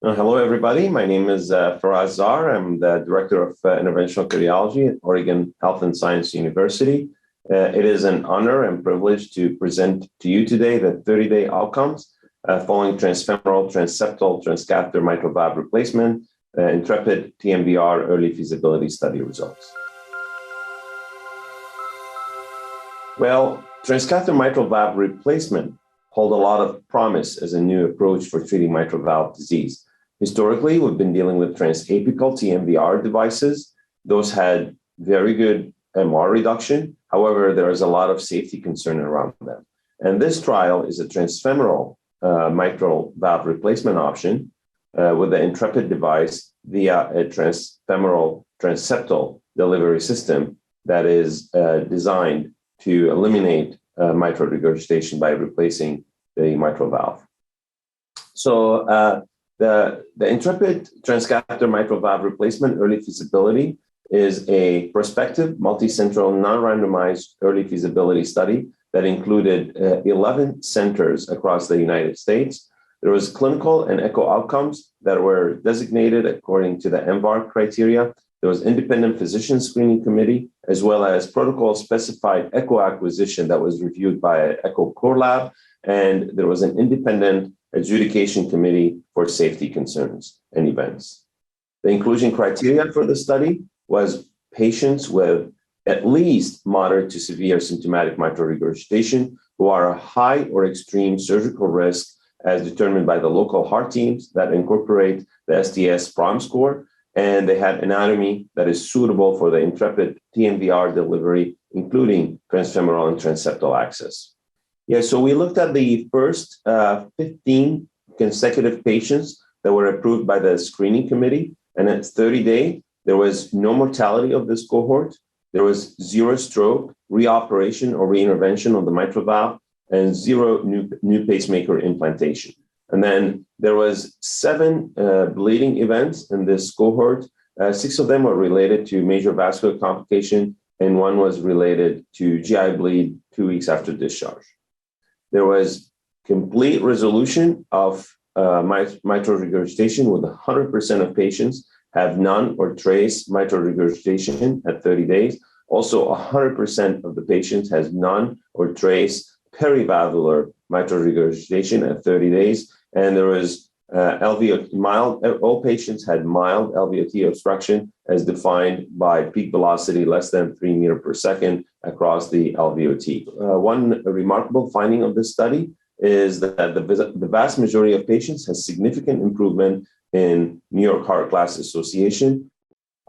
Hello, everybody. My name is Firas Zahr. I'm the Director of Interventional Cardiology at Oregon Health and Science University. It is an honor and privilege to present to you today the 30-day outcomes following transfemoral, transseptal, transcatheter mitral valve replacement, Intrepid TMVR early feasibility study results. Well, transcatheter mitral valve replacement hold a lot of promise as a new approach for treating mitral valve disease. Historically, we've been dealing with transapical TMVR devices. Those had very good MR reduction. However, there is a lot of safety concern around them. And this trial is a transfemoral mitral valve replacement option with the Intrepid device via a transfemoral transseptal delivery system that is designed to eliminate mitral regurgitation by replacing the mitral valve. So the Intrepid transcatheter mitral valve replacement early feasibility is a prospective, multicenter, non-randomized early feasibility study that included 11 centers across the United States. There was clinical and echo outcomes that were designated according to the MVAR criteria. There was independent physician screening committee, as well as protocol-specified echo acquisition that was reviewed by an echo core lab, and there was an independent adjudication committee for safety concerns and events. The inclusion criteria for the study was patients with at least moderate to severe symptomatic mitral regurgitation who are a high or extreme surgical risk as determined by the local heart teams that incorporate the STS PROM score, and they had anatomy that is suitable for the Intrepid TMVR delivery, including transfemoral and transseptal access. Yeah, so we looked at the first 15 consecutive patients that were approved by the screening committee, and at 30 days, there was no mortality of this cohort. There was 0 stroke, reoperation or reintervention of the mitral valve, and 0 new pacemaker implantation. And then there was 7 bleeding events in this cohort. 6 of them were related to major vascular complication, and 1 was related to GI bleed 2 weeks after discharge. There was complete resolution of mitral regurgitation with 100% of patients have none or trace mitral regurgitation at 30 days. Also, 100% of the patients has none or trace perivalvular mitral regurgitation at 30 days. And there was all patients had mild LVOT obstruction as defined by peak velocity less than 3 meters per second across the LVOT. One remarkable finding of this study is that the vast majority of patients has significant improvement in New York Heart Class Association.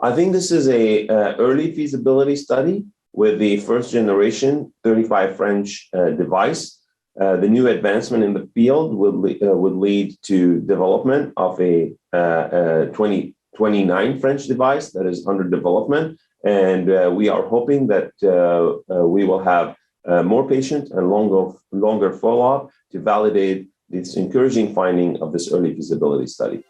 I think this is a early feasibility study with the first generation 35 French device. The new advancement in the field would lead to development of a 2029 French device that is under development. And we are hoping that we will have more patients and longer follow-up to validate this encouraging finding of this early feasibility study.